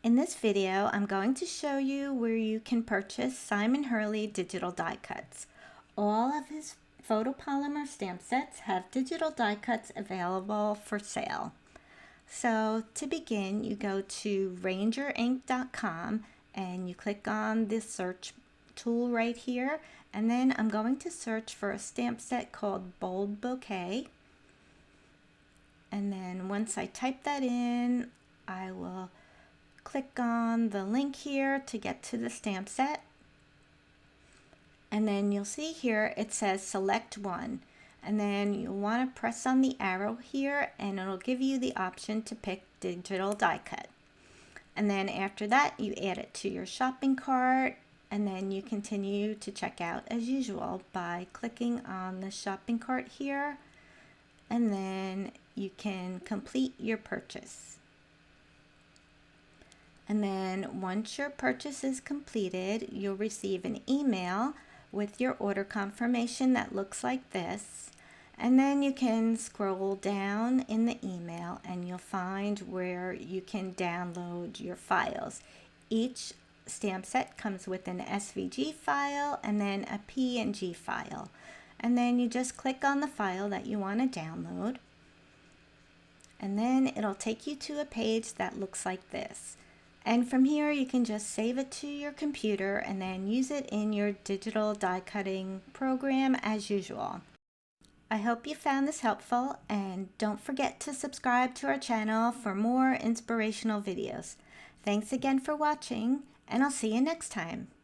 In this video, I'm going to show you where you can purchase Simon Hurley digital die cuts. All of his photopolymer stamp sets have digital die cuts available for sale. So to begin, you go to rangerinc.com and you click on the search tool right here, and then I'm going to search for a stamp set called Bold Bouquet. And then once I type that in, I will click on the link here to get to the stamp set. And then you'll see here it says select one. And then you'll want to press on the arrow here and it'll give you the option to pick digital die cut. And then after that you add it to your shopping cart, and then you continue to check out as usual by clicking on the shopping cart here, and then you can complete your purchase. And then once your purchase is completed, you'll receive an email with your order confirmation that looks like this. And then you can scroll down in the email and you'll find where you can download your files. Each stamp set comes with an SVG file and then a PNG file. And then you just click on the file that you want to download. And then it'll take you to a page that looks like this. And from here you can just save it to your computer and then use it in your digital die cutting program as usual. I hope you found this helpful, and don't forget to subscribe to our channel for more inspirational videos. Thanks again for watching, and I'll see you next time.